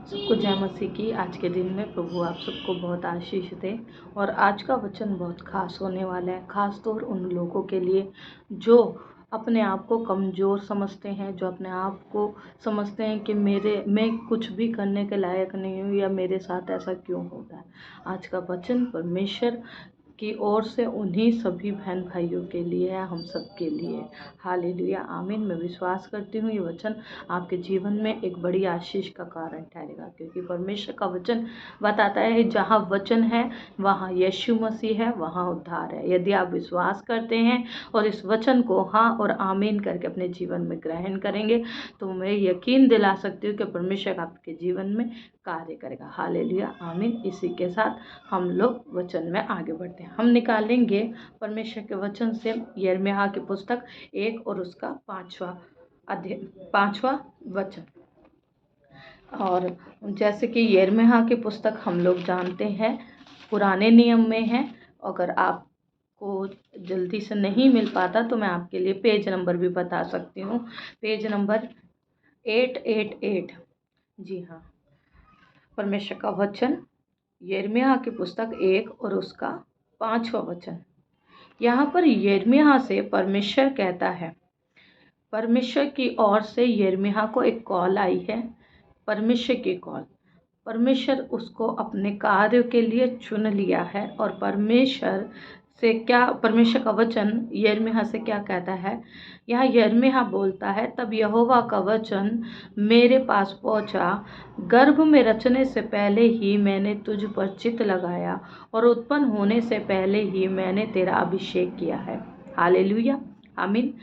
सबको जय मसीह की। आज के दिन में प्रभु आप सबको बहुत आशीष दे। और आज का वचन बहुत खास होने वाला है, खास तौर उन लोगों के लिए जो अपने आप को कमज़ोर समझते हैं, जो अपने आप को समझते हैं कि मैं कुछ भी करने के लायक नहीं हूँ, या मेरे साथ ऐसा क्यों होता है। आज का वचन परमेश्वर की ओर से उन्हीं सभी बहन भाइयों के लिए है, हम सब के लिए। हालेलुया, आमीन। मैं विश्वास करती हूँ ये वचन आपके जीवन में एक बड़ी आशीष का कारण ठहरेगा, क्योंकि परमेश्वर का वचन बताता है जहाँ वचन है वहाँ यीशु मसीह है, वहाँ उद्धार है। यदि आप विश्वास करते हैं और इस वचन को हाँ और आमीन करके अपने जीवन में ग्रहण करेंगे, तो मैं यकीन दिला सकती हूँ कि परमेश्वर आपके जीवन में कार्य करेगा। हालेलुया, आमीन। इसी के साथ हम लोग वचन में आगे बढ़ते हैं। हम निकालेंगे परमेश्वर के वचन से यिर्मयाह की पुस्तक 1 और उसका 5वां वचन। और जैसे कि यिर्मयाह की पुस्तक हम लोग जानते हैं पुराने नियम में है। अगर आपको जल्दी से नहीं मिल पाता तो मैं आपके लिए पेज नंबर भी बता सकती हूँ। Page number 888। जी हाँ, परमेश्वर का वचन यिर्मयाह की पुस्तक 1 और उसका 5वां वचन। यहाँ पर यिर्मयाह से परमेश्वर कहता है, परमेश्वर की ओर से यिर्मयाह को एक कॉल आई है। परमेश्वर की कॉल, परमेश्वर उसको अपने कार्य के लिए चुन लिया है। और परमेश्वर का वचन यिर्मयाह से क्या कहता है। यहाँ यिर्मयाह बोलता है, तब यहोवा का वचन मेरे पास पहुँचा, गर्भ में रचने से पहले ही मैंने तुझ पर चित्त लगाया और उत्पन्न होने से पहले ही मैंने तेरा अभिषेक किया है। हालेलुया, आमीन।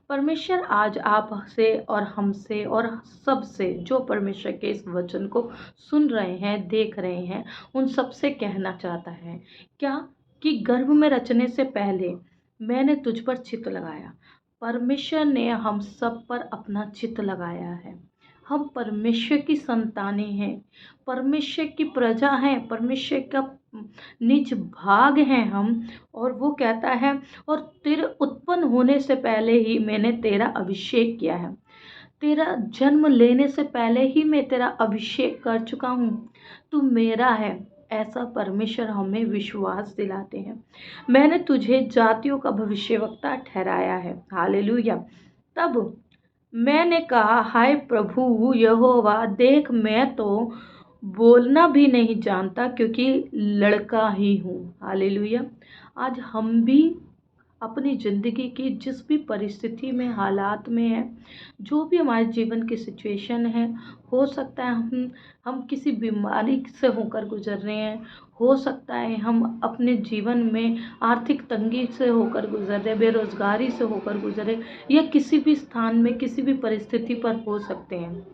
परमेश्वर आज आपसे और हमसे और सबसे जो परमेश्वर के इस वचन को सुन रहे हैं, देख रहे हैं, उन सबसे कहना चाहता है क्या, कि गर्भ में रचने से पहले मैंने तुझ पर चित्त लगाया। परमेश्वर ने हम सब पर अपना चित्त लगाया है। हम परमेश्वर की संतानें हैं, परमेश्वर की प्रजा हैं, परमेश्वर का निज भाग हैं हम। और वो कहता है, और तेरे उत्पन्न होने से पहले ही मैंने तेरा अभिषेक किया है। तेरा जन्म लेने से पहले ही मैं तेरा अभिषेक कर चुका हूँ, तू मेरा है। ऐसा परमेश्वर हमें विश्वास दिलाते हैं। मैंने तुझे जातियों का भविष्यवक्ता ठहराया है। हालेलुया। तब मैंने कहा, हाय प्रभु यहोवा, देख मैं तो बोलना भी नहीं जानता, क्योंकि लड़का ही हूँ। हालेलुया। आज हम भी अपनी ज़िंदगी की जिस भी परिस्थिति में, हालात में है, जो भी हमारे जीवन की सिचुएशन है, हो सकता है हम किसी बीमारी से होकर गुजर रहे हैं, हो सकता है हम अपने जीवन में आर्थिक तंगी से होकर गुजर रहे, बेरोज़गारी से होकर गुजरे, या किसी भी स्थान में किसी भी परिस्थिति पर हो सकते हैं।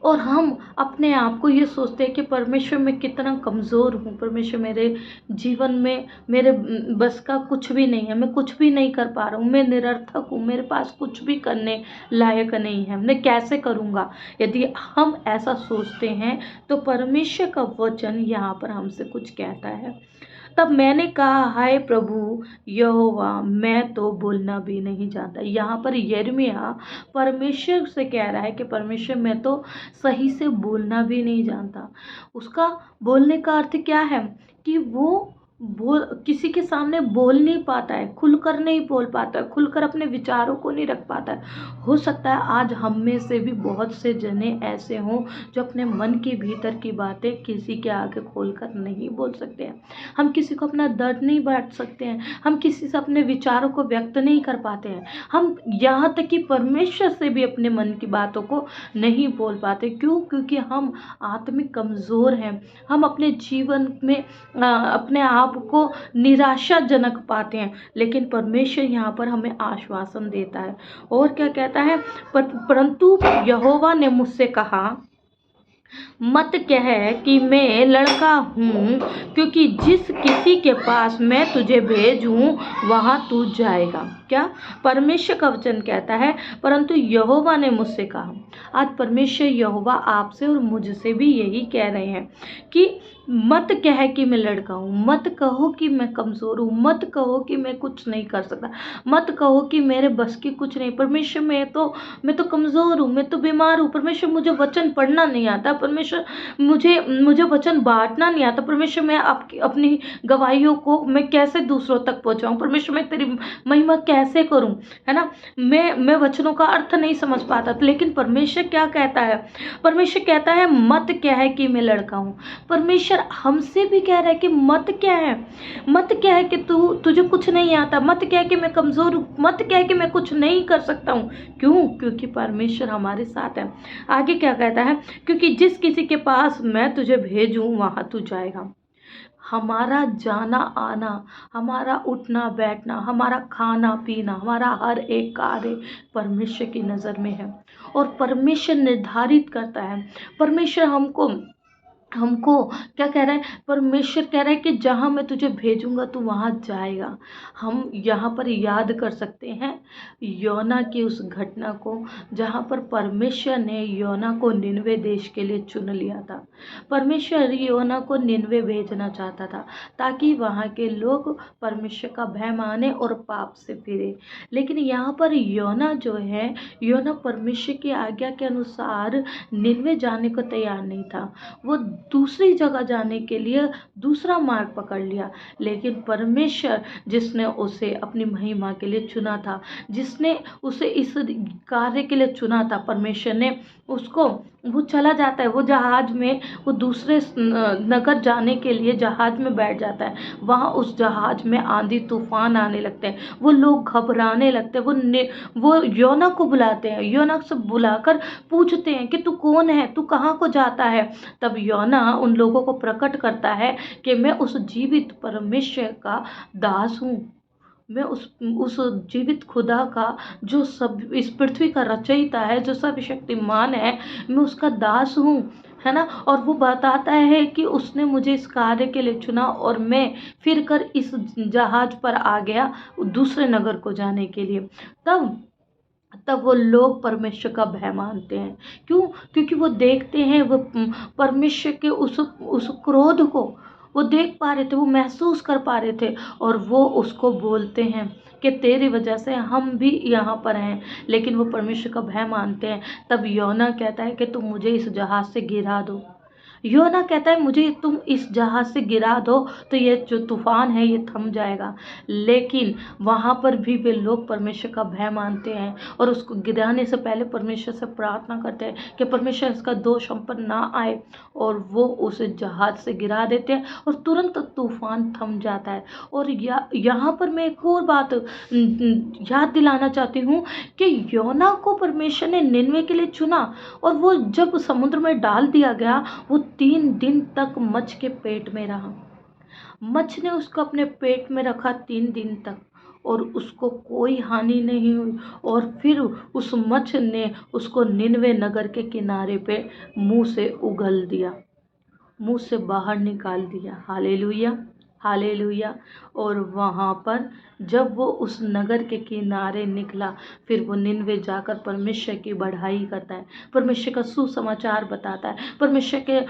और हम अपने आप को ये सोचते हैं कि परमेश्वर मैं कितना कमज़ोर हूँ, परमेश्वर मेरे जीवन में मेरे बस का कुछ भी नहीं है, मैं कुछ भी नहीं कर पा रहा हूँ, मैं निरर्थक हूँ, मेरे पास कुछ भी करने लायक नहीं है, मैं कैसे करूँगा। यदि हम ऐसा सोचते हैं तो परमेश्वर का वचन यहाँ पर हमसे कुछ कहता है। तब मैंने कहा, हाय प्रभु यहोवा, मैं तो बोलना भी नहीं जानता। यहाँ पर यिर्मयाह परमेश्वर से कह रहा है कि परमेश्वर मैं तो सही से बोलना भी नहीं जानता। उसका बोलने का अर्थ क्या है, कि वो किसी के सामने बोल नहीं पाता है, खुलकर नहीं बोल पाता है, खुलकर अपने विचारों को नहीं रख पाता है। हो सकता है आज हम में से भी बहुत से जने ऐसे हों जो अपने मन के भीतर की बातें किसी के आगे खोलकर नहीं बोल सकते हैं। हम किसी को अपना दर्द नहीं बांट सकते हैं, हम किसी से अपने विचारों को व्यक्त नहीं कर पाते हैं, हम यहाँ तक कि परमेश्वर से भी अपने मन की बातों को नहीं बोल पाते। क्यों? क्योंकि हम आत्मिक कमज़ोर हैं। हम अपने जीवन में अपने आप को निराशाजनक पाते हैं, लेकिन परमेश्वर यहाँ पर हमें आश्वासन देता है। और क्या कहता है, परंतु यहोवा ने मुझसे कहा, मत कह कि मैं लड़का हूँ, क्योंकि जिस किसी के पास मैं तुझे भेजूँ वहाँ तू जाएगा। क्या? परमेश्वर का वचन कहता है, परंतु यहोवा ने मुझसे कहा। आज परमेश्वर यहोवा आपसे और मुझसे भी यही कह रहे हैं कि मत कह कि मैं लड़का हूँ, मत कहो कि मैं कमज़ोर हूँ, मत कहो कि मैं कुछ नहीं कर सकता, मत कहो कि मेरे बस की कुछ नहीं। परमेश्वर मैं तो कमज़ोर हूँ, मैं तो बीमार हूँ, परमेश्वर मुझे वचन पढ़ना नहीं आता, परमेश्वर मुझे मुझे वचन बांटना नहीं आता। परमेश्वर मैं आपकी अपनी गवाहियों को मैं कैसे दूसरों तक पहुंचाऊं? परमेश्वर मैं तेरी महिमा कैसे करूं? है ना, मैं वचनों का अर्थ नहीं समझ पाता। लेकिन परमेश्वर क्या कहता है? परमेश्वर कहता है मत क्या है कि मैं लड़का हूँ। परमेश्वर हमसे भी कह रहा है कि मत क्या है, मत क्या है कि तुझे कुछ नहीं आता, मत क्या है कि मैं कमजोर हूँ, मत क्या है कि मैं कुछ नहीं कर सकता हूँ। क्यों? क्योंकि परमेश्वर हमारे साथ है। आगे क्या कहता है? क्योंकि जिस किसी के पास मैं तुझे भेजूं वहां तू जाएगा। हमारा जाना आना, हमारा उठना बैठना, हमारा खाना पीना, हमारा हर एक कार्य परमेश्वर की नज़र में है और परमेश्वर निर्धारित करता है। परमेश्वर हमको हमको क्या कह रहा है? परमेश्वर कह रहा है कि जहाँ मैं तुझे भेजूंगा तू वहाँ जाएगा। हम यहाँ पर याद कर सकते हैं योना की उस घटना को, जहाँ पर परमेश्वर ने योना को निनवे देश के लिए चुन लिया था। परमेश्वर योना को निनवे भेजना चाहता था ताकि वहाँ के लोग परमेश्वर का भय माने और पाप से फिरे। लेकिन यहाँ पर योना जो है, योना परमेश्वर की आज्ञा के अनुसार निनवे जाने को तैयार नहीं था। वो दूसरी जगह जाने के लिए दूसरा मार्ग पकड़ लिया। लेकिन परमेश्वर जिसने उसे अपनी महिमा के लिए चुना था, जिसने उसे इस कार्य के लिए चुना था, परमेश्वर ने उसको, वो चला जाता है, वो जहाज में, वो दूसरे नगर जाने के लिए जहाज में बैठ जाता है। वहाँ उस जहाज में आंधी तूफान आने लगते हैं, वो लोग घबराने लगते हैं। वो योना को बुलाते हैं, योना से बुलाकर पूछते हैं कि तू कौन है, तू कहाँ को जाता है? तब योना उन लोगों को प्रकट करता है कि मैं उस जीवित परमेश्वर का दास हूँ, मैं उस जीवित खुदा का, जो सब इस पृथ्वी का रचयिता है, जो सब शक्तिमान है, मैं उसका दास हूँ। है ना, और वो बताता है कि उसने मुझे इस कार्य के लिए चुना और मैं फिर कर इस जहाज पर आ गया दूसरे नगर को जाने के लिए। तब तब वो लोग परमेश्वर का भय मानते हैं। क्यों? क्योंकि वो देखते हैं, वो परमेश्वर के उस क्रोध को वो देख पा रहे थे, वो महसूस कर पा रहे थे और वो उसको बोलते हैं कि तेरी वजह से हम भी यहाँ पर हैं। लेकिन वो परमेश्वर का भय मानते हैं। तब योना कहता है कि तुम मुझे इस जहाज से गिरा दो। योना कहता है मुझे तुम इस जहाज से गिरा दो तो ये जो तूफान है ये थम जाएगा। लेकिन वहाँ पर भी वे लोग परमेश्वर का भय मानते हैं और उसको गिराने से पहले परमेश्वर से प्रार्थना करते हैं कि परमेश्वर इसका दोष हम पर ना आए, और वो उस जहाज से गिरा देते हैं और तुरंत तूफान थम जाता है। और यहाँ पर मैं एक और बात याद दिलाना चाहती हूँ कि योना को परमेश्वर ने निनवे के लिए चुना और वो जब समुद्र में डाल दिया गया, वो 3 दिन तक मच्छ के पेट में रहा। मच्छ ने उसको अपने पेट में रखा 3 दिन तक और उसको कोई हानि नहीं हुई। और फिर उस मच्छ ने उसको निनवे नगर के किनारे पे मुंह से उगल दिया, मुंह से बाहर निकाल दिया। Hallelujah, hallelujah. और वहाँ पर जब वो उस नगर के किनारे निकला, फिर वो निनवे जाकर परमेश्वर की बढ़ाई करता है, परमेश्वर का सुसमाचार बताता है, परमेश्वर के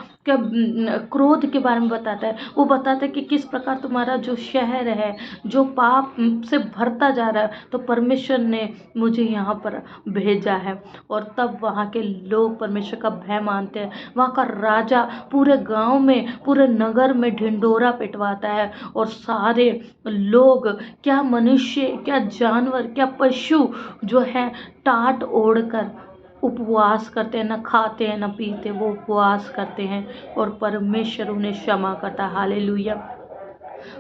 क्रोध के बारे में बताता है। वो बताता है कि किस प्रकार तुम्हारा जो शहर है जो पाप से भरता जा रहा है, तो परमेश्वर ने मुझे यहाँ पर भेजा है। और तब वहाँ के लोग परमेश्वर का भय मानते हैं। वहाँ का राजा पूरे गांव में, पूरे नगर में ढिंढोरा पिटवाता है और सारे लोग, क्या मनुष्य, क्या जानवर, क्या पशु जो है टाट ओढ़कर उपवास करते हैं, न खाते हैं न पीते, वो उपवास करते हैं और परमेश्वर उन्हें क्षमा करता है। हालेलुया,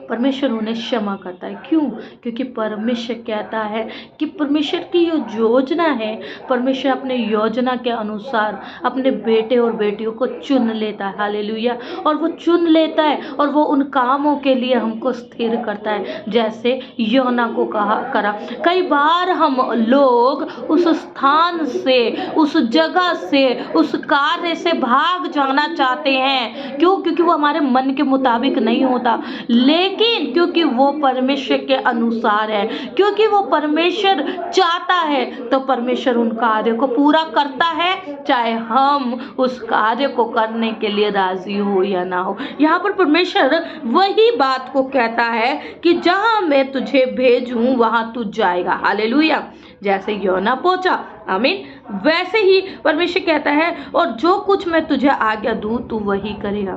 परमेश्वर उन्हें क्षमा करता है। क्यों? क्योंकि परमेश्वर कहता है कि परमेश्वर की जो योजना है, परमेश्वर अपने योजना के अनुसार अपने बेटे और बेटियों को चुन लेता है। हालेलुया, और वो चुन लेता है और वो उन कामों के लिए हमको स्थिर करता है, जैसे योना को करा। कई बार हम लोग उस स्थान से, उस जगह से, उस कार्य से भाग जाना चाहते हैं। क्यों? क्योंकि वो हमारे मन के मुताबिक नहीं होता। लेकिन क्योंकि वो परमेश्वर के अनुसार है, क्योंकि वो परमेश्वर चाहता है, तो परमेश्वर उन कार्यों को पूरा करता है, चाहे हम उस कार्य को करने के लिए राजी हो या ना हो। यहाँ पर परमेश्वर वही बात को कहता है कि जहां मैं तुझे भेजूं वहां तू जाएगा। हालेलुया। जैसे योना पहुंचा, आमीन। वैसे ही परमेश्वर कहता है और जो कुछ मैं तुझे आज्ञा दूँ तू वही करेगा।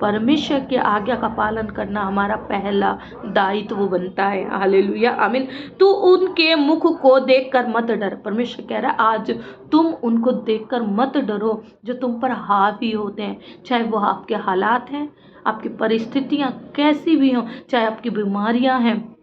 परमेश्वर की आज्ञा का पालन करना हमारा पहला दायित्व बनता है। हालेलुया, आमीन। तू उनके मुख को देखकर मत डर। परमेश्वर कह रहा है आज तुम उनको देखकर मत डरो जो तुम पर हावी होते हैं, चाहे वो आपके हालात हैं, आपकी परिस्थितियां कैसी भी हों, चाहे आपकी बीमारियां हैं,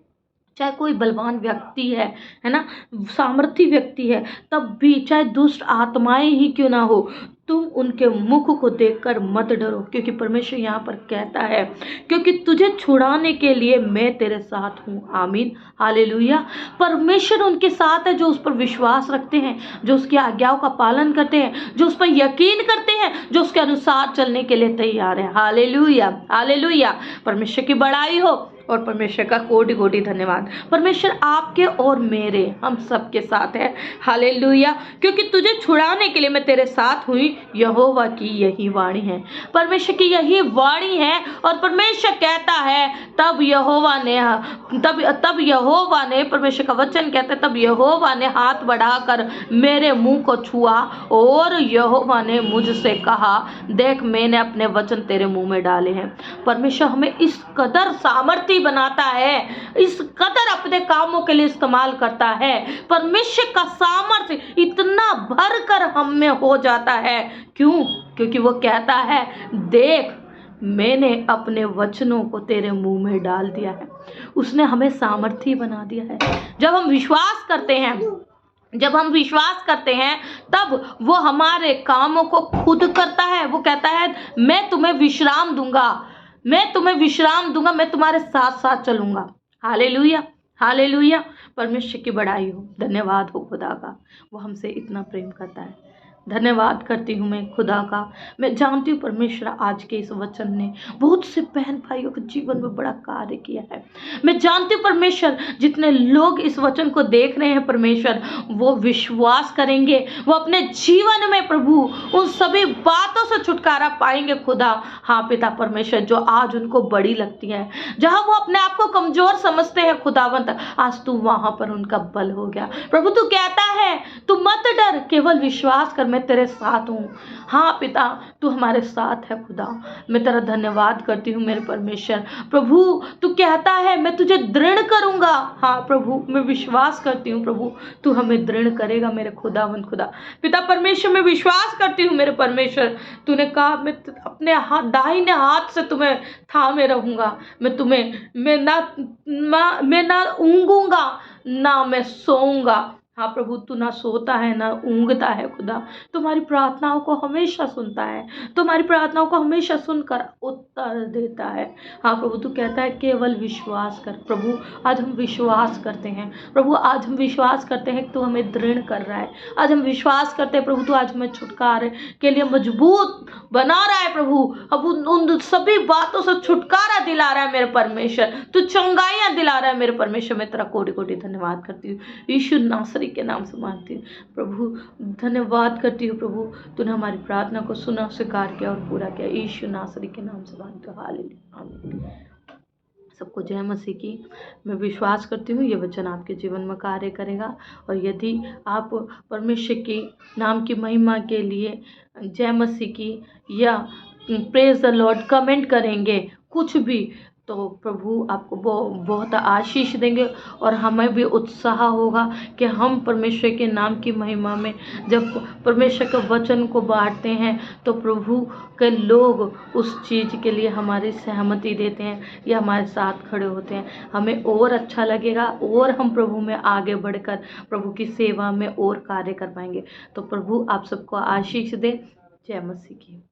चाहे कोई बलवान व्यक्ति है ना, सामर्थी व्यक्ति है, तब भी चाहे दुष्ट आत्माएं ही क्यों ना हो, तुम उनके मुख को देखकर मत डरो, क्योंकि परमेश्वर यहाँ पर कहता है क्योंकि तुझे छुड़ाने के लिए मैं तेरे साथ हूँ। आमीन, हालेलुया। परमेश्वर उनके साथ है जो उस पर विश्वास रखते हैं, जो उसकी आज्ञाओं का पालन करते हैं, जो उस पर यकीन करते हैं, जो उसके अनुसार चलने के लिए तैयार है। Hallelujah, hallelujah. परमेश्वर की बड़ाई हो और परमेश्वर का कोटि कोटि धन्यवाद। परमेश्वर आपके और मेरे, हम सबके साथ है। हालेलुया। क्योंकि तुझे छुड़ाने के लिए मैं तेरे साथ हुई, यहोवा की यही वाणी है। परमेश्वर की यही वाणी है और परमेश्वर कहता है तब यहोवा ने परमेश्वर का वचन कहता है तब यहोवा ने हाथ बढ़ाकर मेरे मुंह को छुआ और यहोवा ने मुझसे कहा देख मैंने अपने वचन तेरे मुंह में डाले हैं। परमेश्वर हमें इस कदर सामर्थी बनाता है, इस कदर अपने कामों के लिए इस्तेमाल करता है। परमेश्वर का सामर्थ्य इतना भरकर हम में हो जाता है। क्यों? क्योंकि वो कहता है देख मैंने अपने वचनों को तेरे मुंह में डाल दिया है। उसने हमें सामर्थी बना दिया है। जब हम विश्वास करते हैं तब वो हमारे कामों को खुद करता है। वो कहता है मैं तुम्हें विश्राम दूंगा, मैं तुम्हारे साथ साथ चलूंगा। Hallelujah, hallelujah. परमेश्वर की बड़ाई हो, धन्यवाद हो खुदा का, वो हमसे इतना प्रेम करता है। धन्यवाद करती हूँ मैं खुदा का। मैं जानती हूँ परमेश्वर आज के इस वचन ने बहुत से बहन भाइयों के जीवन में बड़ा कार्य किया है। मैं जानती हूँ परमेश्वर जितने लोग इस वचन को देख रहे हैं परमेश्वर वो विश्वास करेंगे, वो अपने जीवन में प्रभु उन सभी बातों से छुटकारा पाएंगे खुदा। हाँ पिता परमेश्वर, जो आज उनको बड़ी लगती है, जहाँ वो अपने आप को कमजोर समझते हैं खुदावंत, आज तू वहां पर उनका बल हो गया। प्रभु तू कहता है तू मत डर, केवल विश्वास कर, मैं तेरे साथ हूँ। हाँ पिता तू हमारे साथ है खुदा। मैं तेरा धन्यवाद करती हूँ मेरे परमेश्वर। प्रभु तू कहता है मैं तुझे दृढ़ करूँगा। हाँ प्रभु मैं विश्वास करती हूँ प्रभु तू हमें दृढ़ करेगा मेरे खुदावंद खुदा। पिता परमेश्वर मैं विश्वास करती हूँ मेरे परमेश्वर, तूने कहा मैं अपने दाहिने हाथ से तुम्हें थामे रहूँगा, मैं ना ऊँगूंगा ना मैं सोऊंगा। हाँ प्रभु तू ना सोता है ना ऊँगता है खुदा, तुम्हारी प्रार्थनाओं को हमेशा सुनता है, तुम्हारी प्रार्थनाओं को हमेशा सुनकर उत्तर देता है। हाँ प्रभु तू कहता है केवल विश्वास कर। प्रभु आज हम विश्वास करते हैं, प्रभु आज हम विश्वास करते हैं कि तू हमें दृढ़ कर रहा है। आज हम विश्वास करते हैं प्रभु तू आज हमें छुटकारे के लिए मजबूत बना रहा है। प्रभु अब उन सभी बातों से छुटकारा दिला रहा है मेरे परमेश्वर, तू चंगाइयाँ दिला रहा है मेरे परमेश्वर। मैं तेरा कोटि कोटि धन्यवाद करती हूँ यीशु नासरी के नाम से मांगती हूँ प्रभु, धन्यवाद करती हूँ प्रभु तूने हमारी प्रार्थना को सुना, स्वीकार किया और पूरा किया। यीशु नासरी के नाम से मांगती हूँ, हालेलुया, आमीन। सबको जय मसीह की। मैं विश्वास करती हूँ ये वचन आपके जीवन में कार्य करेगा और यदि आप परमेश्वर के नाम की महिमा के लिए जय मसीह की या प्रेज द लॉर्ड कमेंट करेंगे कुछ भी, तो प्रभु आपको बहुत आशीष देंगे और हमें भी उत्साह होगा कि हम परमेश्वर के नाम की महिमा में जब परमेश्वर के वचन को बांटते हैं तो प्रभु के लोग उस चीज़ के लिए हमारी सहमति देते हैं या हमारे साथ खड़े होते हैं। हमें और अच्छा लगेगा और हम प्रभु में आगे बढ़कर प्रभु की सेवा में और कार्य कर पाएंगे। तो प्रभु आप सबको आशीष दे। जय मसीह की।